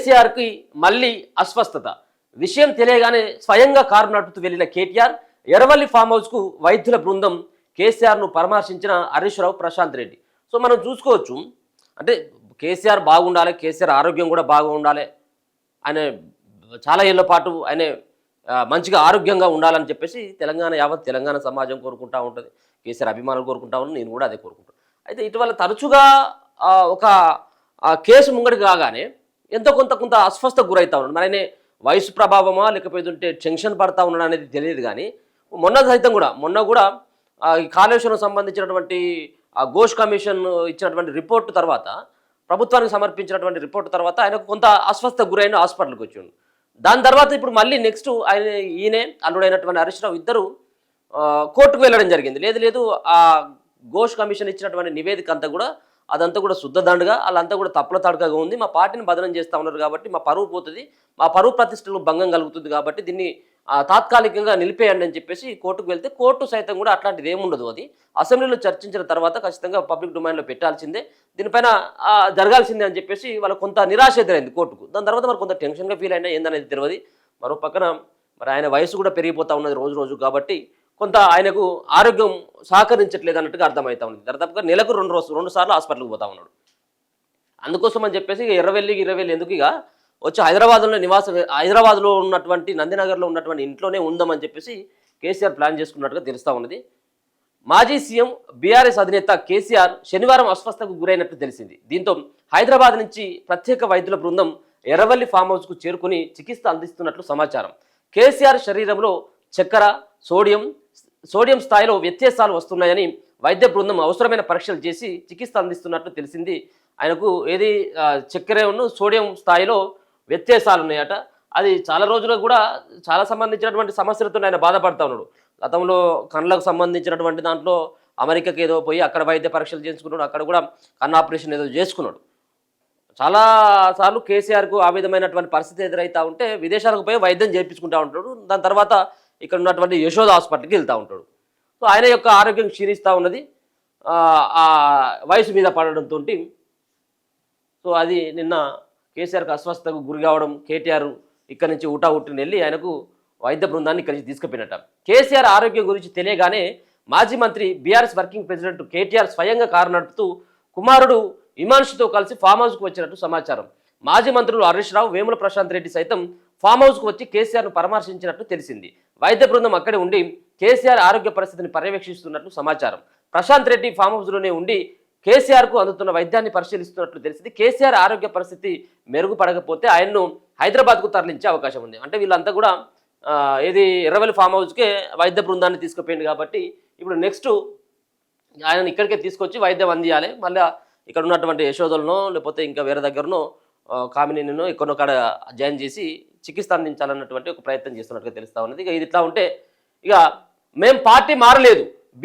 కేసీఆర్కి మళ్ళీ అస్వస్థత. విషయం తెలియగానే స్వయంగా కారు నడుపుతూ వెళ్లిన కేటీఆర్ ఎర్రవల్లి ఫామ్ హౌస్కు వైద్యుల బృందం కేసీఆర్ను పరామర్శించిన హరీష్ రావు, ప్రశాంత్ రెడ్డి. సో మనం చూసుకోవచ్చు, అంటే కేసీఆర్ బాగుండాలి, కేసీఆర్ ఆరోగ్యం కూడా బాగుండాలి, ఆయన చాలా ఏళ్ల పాటు ఆయన మంచిగా ఆరోగ్యంగా ఉండాలని చెప్పేసి యావత్ తెలంగాణ సమాజం కోరుకుంటూ ఉంటుంది, కేసీఆర్ అభిమానులు కోరుకుంటా ఉన్నాను, నేను కూడా అదే కోరుకుంటాను. అయితే ఇటీవల తరచుగా ఒక కేసు ముంగడికి కాగానే ఎంతో కొంత అస్వస్థకు గురవుతా ఉన్నాడు. మరి ఆయన వయసు ప్రభావమా లేకపోతే టెన్షన్ పడతా ఉన్నాడు అనేది తెలియదు. కానీ మొన్న కూడా ఈ కాళేశ్వరం సంబంధించినటువంటి ఘోష్ కమిషన్ ఇచ్చినటువంటి రిపోర్టు తర్వాత, ప్రభుత్వానికి సమర్పించినటువంటి రిపోర్టు తర్వాత ఆయనకు కొంత అస్వస్థకు గురైన హాస్పిటల్కి వచ్చిండు. దాని తర్వాత ఇప్పుడు మళ్ళీ నెక్స్ట్ ఈయనే అల్లుడైనటువంటి హరీష్ రావు ఇద్దరు కోర్టుకు వెళ్ళడం జరిగింది. లేదు ఆ ఘోష్ కమిషన్ ఇచ్చినటువంటి నివేదిక అదంతా కూడా శుద్ధదండగా, వాళ్ళంతా కూడా తప్పుల తడకగా ఉంది, మా పార్టీని బదనం చేస్తూ ఉన్నారు కాబట్టి మా పరువు పోతుంది, మా పరువు ప్రతిష్టలు భంగం కలుగుతుంది, కాబట్టి దీన్ని తాత్కాలికంగా నిలిపేయండి అని చెప్పేసి కోర్టుకు వెళ్తే, కోర్టు సైతం కూడా అట్లాంటిది ఏముండదు, అది అసెంబ్లీలో చర్చించిన తర్వాత ఖచ్చితంగా పబ్లిక్ డొమైన్లో పెట్టాల్సిందే, దీనిపైన జరగాల్సిందే అని చెప్పేసి వాళ్ళకు కొంత నిరాశ ఎదురైంది కోర్టుకు. దాని తర్వాత మరి కొంత టెన్షన్గా ఫీల్ అయినా ఏందనేది తెలియదు. మరో పక్కన మరి ఆయన వయసు కూడా పెరిగిపోతూ ఉన్నది రోజు కాబట్టి కొంత ఆయనకు ఆరోగ్యం సహకరించట్లేదు అన్నట్టుగా అర్థమవుతా ఉంది. దాదాపుగా నెలకు రెండు సార్లు హాస్పిటల్కి పోతా ఉన్నాడు. అందుకోసం అని చెప్పేసి ఇరవై ఎందుకు ఇక వచ్చి హైదరాబాద్లో ఉన్నటువంటి నందినగర్లో ఉన్నటువంటి ఇంట్లోనే ఉందామని చెప్పేసి కేసీఆర్ ప్లాన్ చేసుకున్నట్టుగా తెలుస్తూ ఉన్నది. మాజీ సీఎం బీఆర్ఎస్ అధినేత కేసీఆర్ శనివారం అస్వస్థకు గురైనట్టు తెలిసింది. దీంతో హైదరాబాద్ నుంచి ప్రత్యేక వైద్యుల బృందం ఎర్రవల్లి ఫామ్ హౌస్కు చేరుకుని చికిత్స అందిస్తున్నట్లు సమాచారం. కేసీఆర్ శరీరంలో చక్కెర, సోడియం స్థాయిలో వ్యత్యాసాలు వస్తున్నాయని వైద్య బృందం అవసరమైన పరీక్షలు చేసి చికిత్స అందిస్తున్నట్లు తెలిసింది. ఆయనకు చక్కెరను సోడియం స్థాయిలో వ్యత్యాసాలు ఉన్నాయట. అది చాలా రోజులు కూడా చాలా సంబంధించినటువంటి సమస్యలతో ఆయన బాధపడతా ఉన్నాడు. గతంలో కళ్ళకు సంబంధించినటువంటి దాంట్లో అమెరికాకి ఏదో పోయి అక్కడ వైద్య పరీక్షలు చేసుకున్నాడు, అక్కడ కూడా కన్ను ఆపరేషన్ ఏదో చేసుకున్నాడు. చాలాసార్లు కేసీఆర్కు ఆ విధమైనటువంటి పరిస్థితి ఎదురైతా ఉంటే విదేశాలకు పోయి వైద్యం చేయించుకుంటూ ఉంటాడు. దాని తర్వాత ఇక్కడ ఉన్నటువంటి యశోద హాస్పిటల్కి వెళ్తూ ఉంటాడు. సో ఆయన యొక్క ఆరోగ్యం క్షీణిస్తూ ఉన్నది ఆ వయసు మీద పడడంతో. సో అది నిన్న కేసీఆర్కి అస్వస్థతకు గురి కావడం, కేటీఆర్ ఇక్కడి నుంచి ఉట్టిని వెళ్ళి ఆయనకు వైద్య బృందాన్ని ఇక్కడి నుంచి తీసుకుపోయినట్ట. కేసీఆర్ ఆరోగ్యం గురించి తెలియగానే మాజీ మంత్రి బీఆర్ఎస్ వర్కింగ్ ప్రెసిడెంట్ కేటీఆర్ స్వయంగా కారు నడుపుతూ కుమారుడు హిమాంశుతో కలిసి ఫామ్ హౌస్కు వచ్చినట్టు సమాచారం. మాజీ మంత్రులు హరీష్ రావు, వేముల ప్రశాంత్ రెడ్డి సైతం ఫామ్ హౌస్కు వచ్చి కేసీఆర్ను పరామర్శించినట్టు తెలిసింది. వైద్య బృందం అక్కడే ఉండి కేసీఆర్ ఆరోగ్య పరిస్థితిని పర్యవేక్షిస్తున్నట్లు సమాచారం. ప్రశాంత్ రెడ్డి ఫామ్ హౌస్లోనే ఉండి కేసీఆర్కు అందుతున్న వైద్యాన్ని పరిశీలిస్తున్నట్లు తెలిసింది. కేసీఆర్ ఆరోగ్య పరిస్థితి మెరుగుపడకపోతే ఆయన్ను హైదరాబాద్కు తరలించే అవకాశం ఉంది. అంటే వీళ్ళంతా కూడా ఎర్రవల్లి ఫామ్ హౌస్కే వైద్య బృందాన్ని తీసుకుపోయింది కాబట్టి ఇప్పుడు నెక్స్ట్ ఆయనను ఇక్కడికే తీసుకొచ్చి వైద్యం అందియాలి. మళ్ళీ ఇక్కడ ఉన్నటువంటి యశోదలనో లేకపోతే ఇంకా వేరే దగ్గరనో కామినీనో ఎక్కడో కాడ జాయిన్ చేసి చికిత్స అందించాలన్నటువంటి ఒక ప్రయత్నం చేస్తున్నట్టుగా తెలుస్తూ ఉన్నది. ఇక ఇది ఇట్లా ఉంటే ఇక మేము పార్టీ మారలేదు,